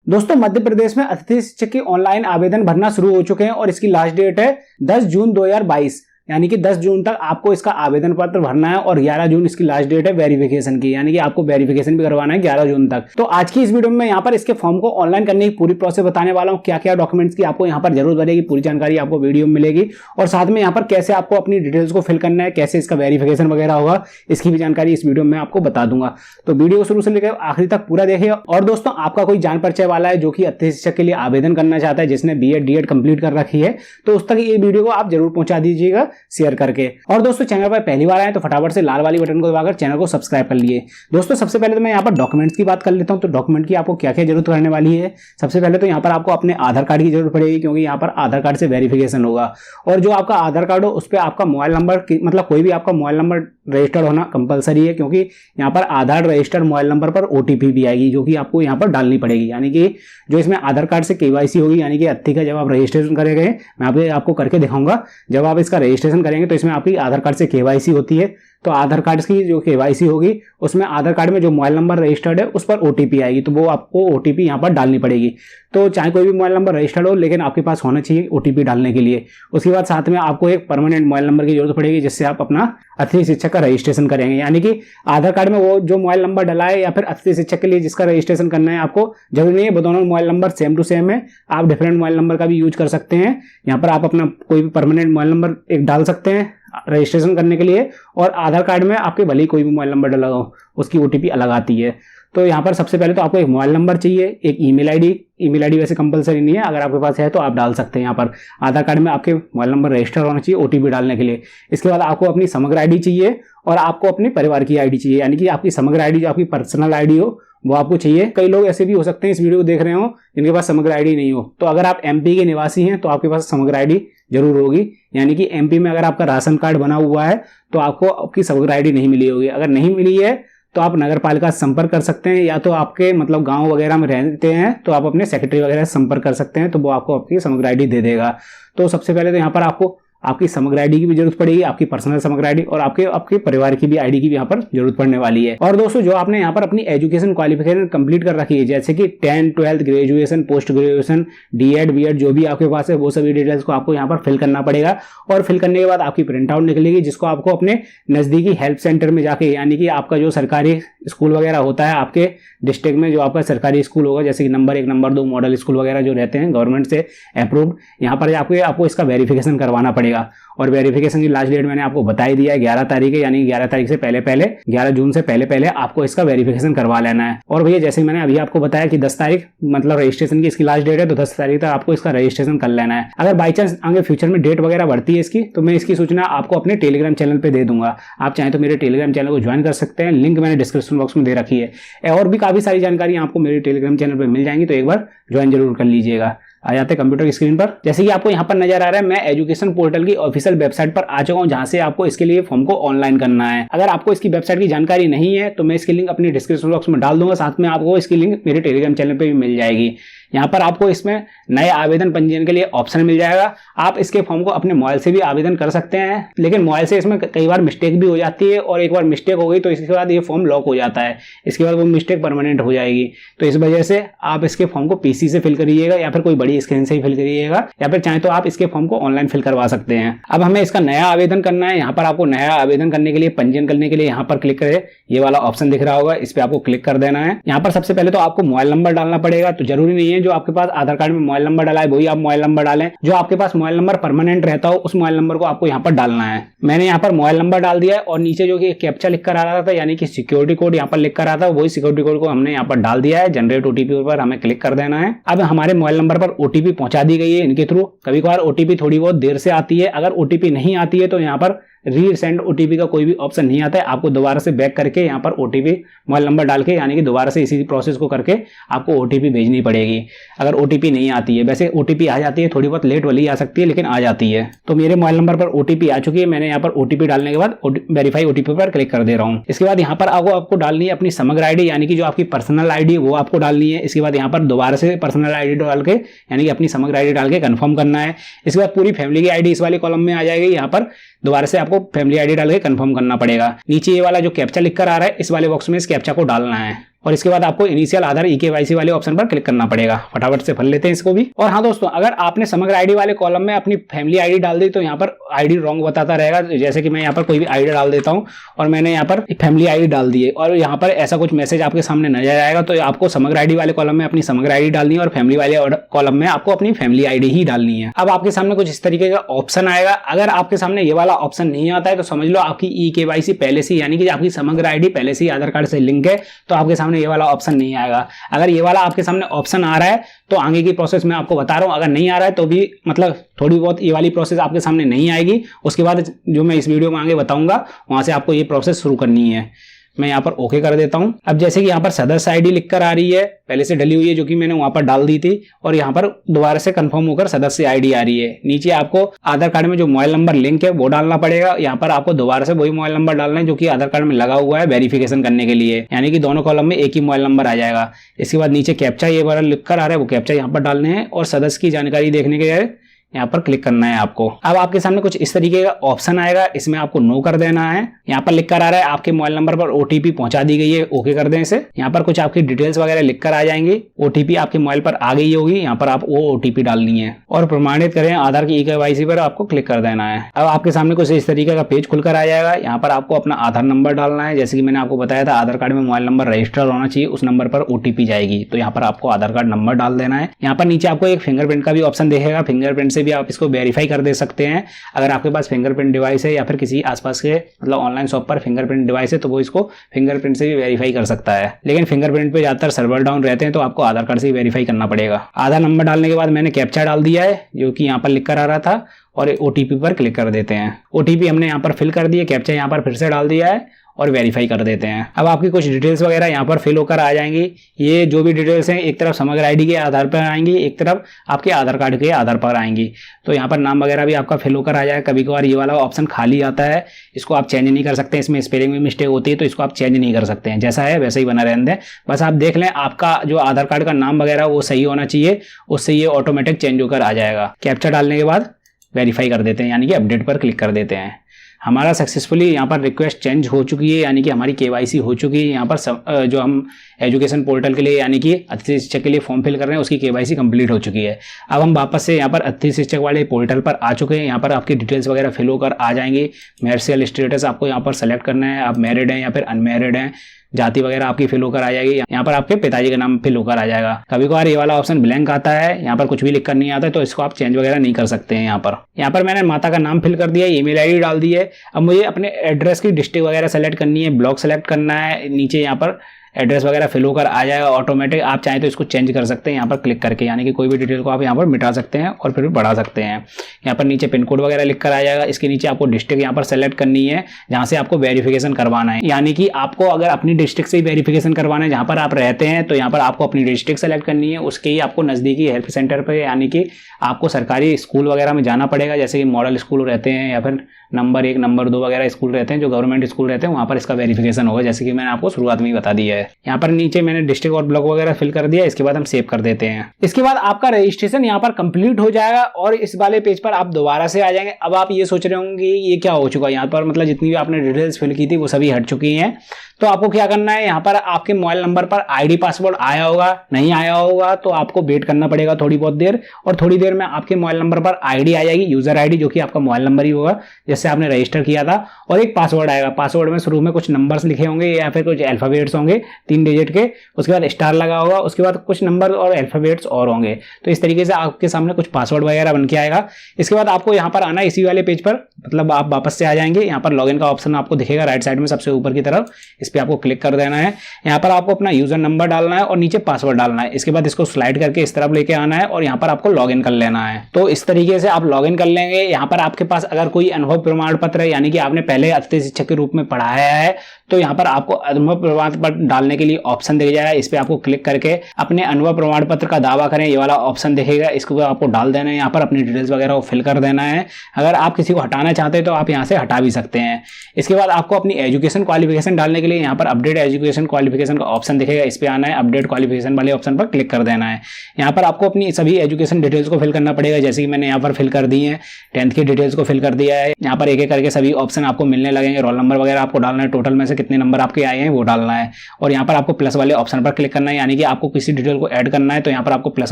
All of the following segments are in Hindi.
दोस्तों मध्य प्रदेश में अतिथि शिक्षक की ऑनलाइन आवेदन भरना शुरू हो चुके हैं और इसकी लास्ट डेट है 10 जून 2022, यानी कि 10 जून तक आपको इसका आवेदन पत्र भरना है और 11 जून इसकी लास्ट डेट है वेरिफिकेशन की, यानी कि आपको वेरिफिकेशन भी करवाना है 11 जून तक। तो आज की इस वीडियो में यहाँ पर इसके फॉर्म को ऑनलाइन करने की पूरी प्रोसेस बताने वाला हूँ, क्या क्या डॉक्यूमेंट्स की आपको यहाँ पर जरूरत पड़ेगी, पूरी जानकारी आपको वीडियो में मिलेगी और साथ में यहाँ पर कैसे आपको अपनी डिटेल्स को फिल करना है, कैसे इसका वेरिफिकेशन वगैरह होगा, इसकी भी जानकारी इस वीडियो में आपको बता दूंगा। तो वीडियो को शुरू से लेकर आखिरी तक पूरा देखिए। और दोस्तों आपका कोई जान परिचय वाला है जो कि अतिथि शिक्षक के लिए आवेदन करना चाहता है, जिसने BEd DEd कंप्लीट कर रखी है, तो उस तक ये वीडियो को आप जरूर पहुंचा दीजिएगा शेयर करके। और दोस्तों चैनल पर पहली बार आए तो फटाफट से लाल वाली बटन को दबाकर चैनल को सब्सक्राइब कर लिए। दोस्तों सबसे पहले तो मैं यहाँ पर डॉक्यूमेंट्स की बात कर लेता हूँ। तो डॉक्यूमेंट की आपको क्या क्या जरूरत करने वाली है, सबसे पहले तो यहाँ पर आपको अपने आधार कार्ड की जरूरत पड़ेगी, क्योंकि यहाँ पर आधार कार्ड से वेरिफिकेशन होगा। और जो आपका आधार कार्ड हो उस पर आपका मोबाइल नंबर, मतलब कोई भी आपका मोबाइल नंबर रजिस्टर्ड होना कंपलसरी है, क्योंकि यहाँ पर आधार रजिस्टर्ड मोबाइल नंबर पर OTP भी आएगी जो कि आपको यहाँ पर डालनी पड़ेगी। यानी कि जो इसमें आधार कार्ड से KYC होगी, यानी कि अतिथि का जब आप रजिस्ट्रेशन करेंगे, मैं आपको करके दिखाऊंगा, जब आप इसका रजिस्ट्रेशन करेंगे तो इसमें आपकी आधार कार्ड से KYC होती है। तो आधार कार्ड की जो KYC होगी उसमें आधार कार्ड में जो मोबाइल नंबर रजिस्टर्ड है उस पर OTP आएगी, तो वो आपको OTP यहाँ पर डालनी पड़ेगी। तो चाहे कोई भी मोबाइल नंबर रजिस्टर्ड हो, लेकिन आपके पास होना चाहिए OTP डालने के लिए। उसके बाद साथ में आपको एक परमानेंट मोबाइल नंबर की जरूरत पड़ेगी, जिससे आप अपना अतिथि शिक्षक का रजिस्ट्रेशन करेंगे। यानी कि आधार कार्ड में वो जो मोबाइल नंबर डला है या फिर अतिथि शिक्षक के लिए जिसका रजिस्ट्रेशन करना है, आपको जरूरी नहीं है वो दोनों mobile number same to same है, आप डिफरेंट मोबाइल नंबर का भी यूज कर सकते हैं। यहाँ पर आप अपना कोई भी परमानेंट मोबाइल नंबर एक डाल सकते हैं रजिस्ट्रेशन करने के लिए, और आधार कार्ड में आपके भले ही कोई भी मोबाइल नंबर डला हो उसकी OTP अलग आती है। तो यहाँ पर सबसे पहले तो आपको एक मोबाइल नंबर चाहिए, एक ईमेल आईडी वैसे कंपलसरी नहीं है, अगर आपके पास है तो आप डाल सकते हैं। यहाँ पर आधार कार्ड में आपके मोबाइल नंबर रजिस्टर होना चाहिए OTP डालने के लिए। इसके बाद आपको अपनी समग्र ID चाहिए और आपको अपने परिवार की ID चाहिए, यानी कि आपकी समग्र ID जो आपकी पर्सनल ID हो वो आपको चाहिए। कई लोग ऐसे भी हो सकते हैं इस वीडियो को देख रहे हो जिनके पास समग्र ID नहीं हो, तो अगर आप MP के निवासी हैं तो आपके पास समग्र ID जरूर होगी। यानी कि MP में अगर आपका राशन कार्ड बना हुआ है तो आपको आपकी समग्र ID नहीं मिली होगी। अगर नहीं मिली है तो आप नगर पालिका से संपर्क कर सकते हैं, या तो आपके मतलब गांव वगैरह में रहते हैं तो आप अपने सेक्रेटरी वगैरह से संपर्क कर सकते हैं, तो वो आपको आपकी समग्र ID दे देगा। तो सबसे पहले तो यहाँ पर आपको आपकी समग्र ID की भी जरूरत पड़ेगी, आपकी पर्सनल समग्र ID, और आपके परिवार की भी ID की भी यहाँ पर जरूरत पड़ने वाली है। और दोस्तों जो आपने यहाँ पर अपनी एजुकेशन क्वालिफिकेशन कंप्लीट कर रखी है, जैसे कि 10th 12th graduation, post graduation, DEd BEd जो भी आपके पास है, वो सभी डिटेल्स को आपको यहाँ पर फिल करना पड़ेगा। और फिल करने के बाद आपकी प्रिंट आउट निकलेगी, जिसको आपको अपने नजदीकी हेल्प सेंटर में जाके, यानी कि आपका जो सरकारी स्कूल वगैरह होता है आपके डिस्ट्रिक्ट में, जो आपका सरकारी स्कूल होगा, जैसे कि नंबर 1 नंबर 2 मॉडल स्कूल वगैरह जो रहते हैं गवर्नमेंट से अप्रूव्ड, यहाँ पर आपको इसका वेरिफिकेशन करवाना पड़ेगा। और वेरिफिकेशन की लास्ट डेट मैंने आपको बता ही दिया है 11 तारीख है, यानी 11 तारीख से पहले 11 जून से पहले आपको इसका वेरिफिकेशन करवा लेना है। और भैया जैसे मैंने अभी आपको बताया कि 10 तारीख मतलब रजिस्ट्रेशन की इसकी लास्ट डेट है, तो 10 तारीख तक आपको इसका रजिस्ट्रेशन कर लेना है। अगर बाई चांस आगे फ्यूचर में डेट वगैरह बढ़ती है इसकी, तो मैं इसकी सूचना आपको अपने टेलीग्राम चैनल पे दे दूंगा। आप चाहें तो मेरे टेलीग्राम चैनल को ज्वाइन कर सकते हैं, लिंक मैंने डिस्क्रिप्शन बॉक्स में दे रखी है। और भी काफी सारी जानकारी आपको मेरे टेलीग्राम चैनल पर मिल जाएंगी, तो एक बार ज्वाइन जरूर कर लीजिएगा। आ जाते हैं कंप्यूटर की स्क्रीन पर। जैसे कि आपको यहाँ पर नजर आ रहा है, मैं एजुकेशन पोर्टल की ऑफिशियल वेबसाइट पर आ चुका हूँ, जहां से आपको इसके लिए फॉर्म को ऑनलाइन करना है। अगर आपको इसकी वेबसाइट की जानकारी नहीं है तो मैं इसकी लिंक अपनी डिस्क्रिप्शन बॉक्स में डाल दूंगा, साथ में आपको इसकी लिंक मेरे टेलीग्राम चैनल पर भी मिल जाएगी। यहाँ पर आपको इसमें नए आवेदन पंजीयन के लिए ऑप्शन मिल जाएगा। आप इसके फॉर्म को अपने मोबाइल से भी आवेदन कर सकते हैं, लेकिन मोबाइल से इसमें कई बार मिस्टेक भी हो जाती है, और एक बार मिस्टेक हो गई तो इसके बाद ये फॉर्म लॉक हो जाता है, इसके बाद वो मिस्टेक परमानेंट हो जाएगी। तो इस वजह से आप इसके फॉर्म को PC से फिल करिएगा, या फिर कोई बड़ी स्क्रीन से ही फिल करिएगा, या फिर चाहे तो आप इसके फॉर्म को ऑनलाइन फिल करवा सकते हैं। अब हमें इसका नया आवेदन करना है। यहाँ पर आपको नया आवेदन करने के लिए, पंजीयन करने के लिए यहाँ पर क्लिक करें, ये वाला ऑप्शन दिख रहा होगा, इस पर आपको क्लिक कर देना है। यहाँ पर सबसे पहले तो आपको मोबाइल नंबर डालना पड़ेगा। तो जरूरी नहीं है जो आपके पास आधार कार्ड में मोबाइल नंबर डाला है वही आप मोबाइल नंबर डालें, जो आपके पास मोबाइल नंबर परमानेंट रहता हो उस मोबाइल नंबर को आपको यहाँ पर डालना है। मैंने यहाँ पर मोबाइल नंबर डाल दिया है, और नीचे जो कि कैप्चा लिख कर आ रहा था, यानी कि सिक्योरिटी कोड यहाँ पर लिख कर आ रहा था, वही सिक्योरिटी कोड को हमने यहाँ पर डाल दिया है। जनरेट OTP पर हमें क्लिक कर देना है। अब हमारे मोबाइल नंबर पर OTP पहुंचा दी गई है इनके थ्रू। कभी कभार OTP थोड़ी बहुत देर से आती है। अगर OTP नहीं आती है तो यहाँ पर रीसेंड OTP का कोई भी ऑप्शन नहीं आता है, आपको दोबारा से बैक करके यहाँ पर OTP मोबाइल नंबर डाल के, यानी कि दोबारा से इसी प्रोसेस को करके आपको OTP भेजनी पड़ेगी अगर OTP नहीं आती है। वैसे OTP आ जाती है, थोड़ी बहुत लेट वाली आ सकती है, लेकिन आ जाती है। तो मेरे मोबाइल नंबर पर OTP आ चुकी है। मैंने यहाँ पर OTP डालने के बाद वेरीफाई OTP पर क्लिक कर दे रहा हूँ। इसके बाद यहाँ पर आपको डालनी है अपनी समग्र ID, यानी कि जो आपकी पर्सनल ID वो आपको डालनी है। इसके बाद यहाँ पर दोबारा से पर्सनल ID डाल के, यानी कि अपनी समग्र ID डाल के कंफर्म करना है। इसके बाद पूरी फैमिली की ID इस वाले कॉलम में आ जाएगी। यहाँ पर दोबारा से आपको फैमिली ID डाल के कंफर्म करना पड़ेगा। नीचे ये वाला जो कैप्चा लिख कर आ रहा है, इस वाले बॉक्स में इस कैप्चा को डालना है। और इसके बाद आपको इनिशियल आधार ई-केवाईसी वाले ऑप्शन पर क्लिक करना पड़ेगा। फटाफट से भर लेते हैं इसको भी। और हाँ दोस्तों, अगर आपने समग्र आईडी वाले कॉलम में अपनी फैमिली आईडी डाल दी तो यहाँ पर आईडी रॉन्ग बताता रहेगा। जैसे कि मैं यहाँ पर कोई भी आईडी डाल देता हूँ और मैंने यहाँ पर फैमिली आईडी डाल दी है और यहाँ पर ऐसा कुछ मैसेज आपके सामने नजर आएगा, तो आपको समग्र आईडी वाले कॉलम में अपनी समग्र आईडी डालनी है और फैमिली वाले कॉलम में आपको अपनी फैमिली आईडी ही डालनी है। अब आपके सामने कुछ इस तरीके का ऑप्शन आएगा। अगर आपके सामने ये वाला ऑप्शन नहीं आता है तो समझ लो आपकी ई-केवाईसी पहले से, यानी कि आपकी समग्र आईडी पहले से आधार कार्ड से लिंक है, तो आपके सामने ये वाला ऑप्शन नहीं आएगा। अगर ये वाला आपके सामने ऑप्शन आ रहा है तो आगे की प्रोसेस मैं आपको बता रहा हूं। अगर नहीं आ रहा है तो भी मतलब थोड़ी बहुत ये वाली प्रोसेस आपके सामने नहीं आएगी। उसके बाद जो मैं इस वीडियो में आगे बताऊंगा वहां से आपको ये प्रोसेस शुरू करनी है। मैं यहाँ पर ओके कर देता हूँ। अब जैसे कि यहाँ पर सदस्य आईडी लिखकर आ रही है, पहले से डली हुई है, जो कि मैंने वहां पर डाल दी थी, और यहाँ पर दोबारा से कंफर्म होकर सदस्य आईडी आ रही है। नीचे आपको आधार कार्ड में जो मोबाइल नंबर लिंक है वो डालना पड़ेगा। यहाँ पर आपको दोबारा से वही मोबाइल नंबर डालना है जो कि आधार कार्ड में लगा हुआ है वेरिफिकेशन करने के लिए, यानी कि दोनों कॉलम में एक ही मोबाइल नंबर आ जाएगा। इसके बाद नीचे कैप्चा ये वाला लिखकर आ रहा है, वो कैप्चा यहाँ पर डालने हैं और सदस्य की जानकारी देखने के लिए यहाँ पर क्लिक करना है आपको। अब आपके सामने कुछ इस तरीके का ऑप्शन आएगा, इसमें आपको नो कर देना है। यहाँ पर लिख कर आ रहा है आपके मोबाइल नंबर पर ओटीपी पहुंचा दी गई है, ओके कर दें इसे। यहाँ पर कुछ आपकी डिटेल्स वगैरह लिख कर आ जाएंगी, ओटीपी आपके मोबाइल पर आ गई होगी, यहाँ पर आप वो ओटीपी डालनी है और प्रमाणित करें आधार की ई-केवाईसी पर आपको क्लिक कर देना है। अब आपके सामने कुछ इस तरीके का पेज खुलकर आ जाएगा। यहाँ पर आपको अपना आधार नंबर डालना है। जैसे कि मैंने आपको बताया था आधार कार्ड में मोबाइल नंबर रजिस्टर होना चाहिए, उस नंबर पर ओटीपी जाएगी, तो यहाँ पर आपको आधार कार्ड नंबर डाल देना है। यहाँ पर नीचे आपको एक फिंगरप्रिंट का भी ऑप्शन दिखेगा, फिंगरप्रिंट से भी आप इसको वेरीफाई कर दे सकते हैं। अगर आपके पास फिंगरप्रिंट डिवाइस है या फिर किसी आसपास के मतलब ऑनलाइन शॉप पर फिंगरप्रिंट डिवाइस है तो वो इसको फिंगरप्रिंट से भी वेरीफाई कर सकता है, लेकिन फिंगरप्रिंट पे ज्यादातर सर्वर डाउन रहते हैं तो आपको आधार कार्ड से ही वेरीफाई करना पड़ेगा। आधार नंबर डालने के बाद मैंने कैप्चा डाल दिया है जो कि यहाँ पर लिख कर आ रहा था और ओटीपी पर क्लिक कर देते हैं। ओटीपी हमने यहाँ पर फिल कर दिया, कैप्चा यहाँ पर फिर से डाल दिया है और वेरीफाई कर देते हैं। अब आपकी कुछ डिटेल्स वगैरह यहाँ पर फिल होकर आ जाएंगी। ये जो भी डिटेल्स हैं एक तरफ समग्र आईडी के आधार पर आएंगी, एक तरफ आपके आधार कार्ड के आधार पर आएंगी। तो यहाँ पर नाम वगैरह भी आपका फिल होकर आ जाएगा। कभी कभार ये वाला ऑप्शन खाली आता है, इसको आप चेंज नहीं कर सकते, इसमें स्पेलिंग में मिस्टेक होती है तो इसको आप चेंज नहीं कर सकते हैं, जैसा है वैसे ही बना रहने दें। बस आप देख लें आपका जो आधार कार्ड का नाम वगैरह वो सही होना चाहिए, उससे ये ऑटोमेटिक चेंज होकर आ जाएगा। कैप्चा डालने के बाद वेरीफाई कर देते हैं, यानी कि अपडेट पर क्लिक कर देते हैं। हमारा सक्सेसफुली यहाँ पर रिक्वेस्ट चेंज हो चुकी है, यानी कि हमारी केवाईसी हो चुकी है। यहाँ पर जो हम एजुकेशन पोर्टल के लिए यानी कि अतिथि शिक्षक के लिए फॉर्म फिल कर रहे हैं उसकी केवाईसी कंप्लीट हो चुकी है। अब हम वापस से यहाँ पर अतिथि शिक्षक वाले पोर्टल पर आ चुके हैं। यहाँ पर आपकी डिटेल्स वगैरह फिल होकर आ जाएंगी। मैरिटल स्टेटस आपको यहाँ पर सेलेक्ट करना है, आप मैरिड हैं या फिर अनमैरिड हैं। जाति वगैरह आपकी फिल होकर आ जाएगी। यहाँ पर आपके पिताजी का नाम फिल होकर आ जाएगा। कभी कभार ये वाला ऑप्शन ब्लैंक आता है, यहाँ पर कुछ भी लिख कर नहीं आता है तो इसको आप चेंज वगैरह नहीं कर सकते हैं। यहाँ पर मैंने माता का नाम फिल कर दिया, ईमेल आईडी डाल दी है। अब मुझे अपने एड्रेस की डिस्ट्रिक्ट वगैरह सेलेक्ट करनी है, ब्लॉक सेलेक्ट करना है। नीचे यहाँ पर एड्रेस वगैरह फिल होकर आ जाएगा ऑटोमेटिक। आप चाहें तो इसको चेंज कर सकते हैं यहाँ पर क्लिक करके, यानी कि कोई भी डिटेल को आप यहाँ पर मिटा सकते हैं और फिर बढ़ा सकते हैं। यहाँ पर नीचे पिन कोड वगैरह लिख कर आ जाएगा। इसके नीचे आपको डिस्ट्रिक्ट यहाँ पर सेलेक्ट करनी है जहाँ से आपको वेरिफिकेशन करवाना है, यानी कि आपको अगर अपनी डिस्ट्रिक्ट से ही वेरिफिकेशन करवाना है जहाँ पर आप रहते हैं तो यहाँ पर आपको अपनी डिस्ट्रिक्ट सेलेक्ट करनी है। उसके ही आपको नज़दीकी हेल्थ सेंटर पर, यानी कि आपको सरकारी स्कूल वगैरह में जाना पड़ेगा, जैसे कि मॉडल स्कूल रहते हैं या फिर नंबर 1 नंबर 2 वगैरह स्कूल रहते हैं, जो गवर्नमेंट स्कूल रहते हैं वहाँ पर इसका वेरिफिकेशन होगा, जैसे कि मैंने आपको शुरुआत में ही बता दिया है। यहाँ पर नीचे मैंने डिस्ट्रिक्ट और ब्लॉक वगैरह फिल कर दिया। इसके बाद हम सेव कर देते हैं। इसके बाद आपका रजिस्ट्रेशन यहाँ पर कंप्लीट हो जाएगा और इस वाले पेज पर आप दोबारा से आ जाएंगे। अब आप ये सोच रहे होंगे ये क्या हो चुका है यहाँ पर, मतलब जितनी भी आपने डिटेल्स फिल की थी वो सभी हट चुकी हैं। तो आपको क्या करना है, यहाँ पर आपके मोबाइल नंबर पर आईडी पासवर्ड आया होगा, नहीं आया होगा तो आपको वेट करना पड़ेगा थोड़ी बहुत देर, और थोड़ी देर में आपके मोबाइल नंबर पर आईडी आ जाएगी, यूजर आईडी, जो कि आपका मोबाइल नंबर ही होगा जिससे आपने रजिस्टर किया था, और एक पासवर्ड आएगा। पासवर्ड में शुरू में कुछ नंबर्स लिखे होंगे या फिर कुछ अल्फाबेट्स होंगे 3 डिजिट के, उसके बाद स्टार लगा होगा, उसके बाद कुछ नंबर और अल्फाबेट्स और होंगे। तो इस तरीके से आपके सामने कुछ पासवर्ड वगैरह बन के आएगा। इसके बाद आपको यहाँ पर आना है इसी वाले पेज पर, मतलब आप वापस से आ जाएंगे। यहाँ पर लॉगिन का ऑप्शन आपको दिखेगा राइट साइड में सबसे ऊपर की तरफ, इस पर आपको क्लिक कर देना है। यहाँ पर आपको अपना यूजर नंबर डालना है और नीचे पासवर्ड डालना है। इसके बाद इसको स्लाइड करके इस तरफ लेके आना है और यहाँ पर आपको लॉगिन कर लेना है। तो इस तरीके से आप लॉगिन कर लेंगे। यहाँ पर आपके पास अगर कोई अनुभव प्रमाण पत्र है, यानी कि आपने पहले अतिथि शिक्षक के रूप में पढ़ाया है, तो यहाँ पर आपको अनुभव प्रमाण पत्र डालने के लिए ऑप्शन दिया जाएगा। इस पर आपको क्लिक करके अपने अनुभव प्रमाण पत्र का दावा करें, ये वाला ऑप्शन दिखेगा, इसको आपको डाल देना है। यहाँ पर अपनी डिटेल्स वगैरह को फिल कर देना है। अगर आप किसी को हटाना चाहते हैं तो आप यहाँ से हटा भी सकते हैं। इसके बाद आपको अपनी एजुकेशन क्वालिफिकेशन डालने के लिए लिए यहाँ पर अपडेट एजुकेशन क्वालिफिकेशन का ऑप्शन दिखेगा, इस पे आना है, अपडेट क्वालिफिकेशन वाले ऑप्शन पर क्लिक कर देना है। यहाँ पर आपको अपनी सभी एजुकेशन डिटेल्स को फिल करना पड़ेगा, जैसे कि मैंने यहाँ पर फिल कर दी है, 10th की डिटेल्स को फिल कर दिया है। यहाँ पर एक एक करके सभी ऑप्शन आपको मिलने लगेंगे, रोल नंबर वगैरह आपको डालना है, टोटल में से कितने नंबर आपके आए हैं वो डालना है, और यहाँ पर आपको प्लस वाले ऑप्शन पर क्लिक करना है, यानी कि आपको किसी डिटेल को ऐड करना है तो यहाँ पर आपको प्लस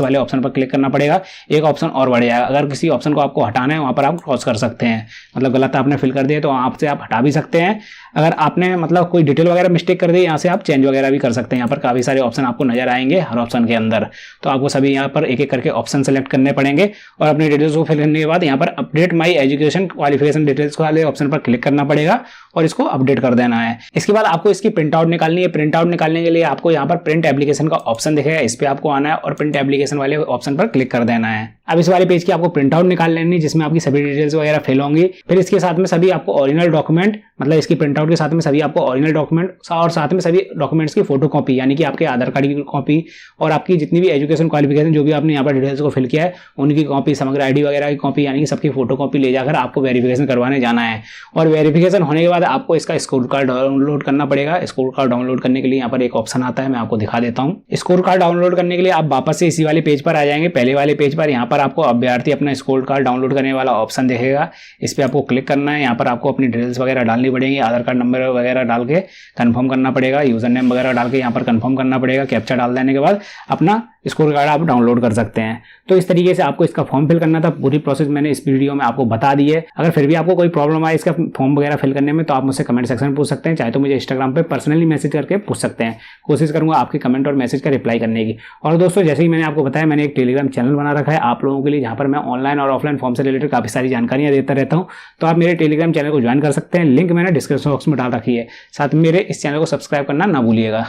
वाले ऑप्शन पर क्लिक करना पड़ेगा, एक ऑप्शन और बढ़ जाएगा। अगर किसी ऑप्शन को आपको हटाना है वहाँ पर आप क्रॉस कर सकते हैं, मतलब गलत आपने फिल कर दिया तो आपसे आप हटा भी सकते हैं। अगर आपने मतलब कोई डिटेल वगैरह मिस्टेक कर दी, यहाँ से आप चेंज वगैरह भी कर सकते हैं। यहाँ पर काफ़ी सारे ऑप्शन आपको नजर आएंगे हर ऑप्शन के अंदर, तो आपको सभी यहाँ पर एक एक करके ऑप्शन सेलेक्ट करने पड़ेंगे और अपनी डिटेल्स को फिल करने के बाद यहाँ पर update my education qualification details वाले ऑप्शन पर क्लिक करना पड़ेगा और इसको अपडेट कर देना है। इसके बाद आपको इसकी प्रिंट आउट निकालनी है। प्रिंट आउट निकालने के लिए आपको यहाँ पर प्रिंट एप्लीकेशन का ऑप्शन दिखेगा, इस पे आपको आना है और प्रिंट एप्लीकेशन वाले ऑप्शन पर क्लिक कर देना है। अब इस वाले पेज की आपको प्रिंट आउट निकाल लेनी है, जिसमें आपकी सभी डिटेल्स वगैरह फिल होंगी। फिर इसके साथ में सभी आपको ओरिजिनल डॉक्यूमेंट, मतलब इसकी प्रिंट आउट के साथ में सभी आपको ओरिजिनल डॉक्यूमेंट और साथ में सभी डॉक्यूमेंट्स की फोटो कॉपी, यानी कि आपके आधार कार्ड की कॉपी और आपकी जितनी भी एजुकेशन क्वालिफिकेशन जो भी आपने यहाँ पर डिटेल्स को फिल किया है उनकी कॉपी, समग्र आईडी वगैरह की कॉपी, यानी कि सबकी फोटो कॉपी ले जाकर आपको वेरिफिकेशन करवाने जाना है। और वेरिफिकेशन होने के बाद आपको इसका स्कोर कार्ड डाउनलोड करना पड़ेगा। स्कोर कार्ड डाउनलोड करने के लिए यहाँ पर एक ऑप्शन आता है, मैं आपको दिखा देता हूँ। स्कोर कार्ड डाउनलोड करने के लिए आप वापस से इसी वाले पेज पर आ जाएंगे। पहले वाले पेज पर यहाँ पर आपको अभ्यर्थी अपना स्कोर कार्ड डाउनलोड करने वाला ऑप्शन दिखेगा, इस पर आपको क्लिक करना है। यहाँ पर आपको अपनी डिटेल्स वगैरह डालनी पड़ेगी, आधार कार्ड नंबर वगैरह डाल के कंफर्म करना पड़ेगा, यूजर नेम वगैरह डाल के यहाँ पर कंफर्म करना पड़ेगा। कैप्चा डाल देने के बाद अपना स्कोर कार्ड आप डाउनलोड कर सकते हैं। तो इस तरीके से आपको इसका फॉर्म फिल करना था। पूरी प्रोसेस मैंने इस वीडियो में आपको बता दी है। अगर फिर भी आपको कोई प्रॉब्लम आए इसका फॉर्म वगैरह फिल करने में तो आप मुझसे कमेंट सेक्शन में पूछ सकते हैं, चाहे तो मुझे इंस्टाग्राम पे पर्सनली मैसेज करके पूछ सकते हैं। कोशिश करूंगा आपके कमेंट और मैसेज का रिप्लाई करने की। और दोस्तों, जैसे ही मैंने आपको बताया, मैंने एक टेलीग्राम चैनल बना रखा है आप लोगों के लिए, जहां पर मैं ऑनलाइन और ऑफलाइन फॉर्म से रिलेटेड काफी सारी जानकारियां देता रहता हूं। तो आप मेरे टेलीग्राम चैनल को ज्वाइन कर सकते हैं, लिंक मैंने डिस्क्रिप्शन बॉक्स में डाल रखी है। साथ में मेरे इस चैनल को सब्सक्राइब करना ना भूलिएगा।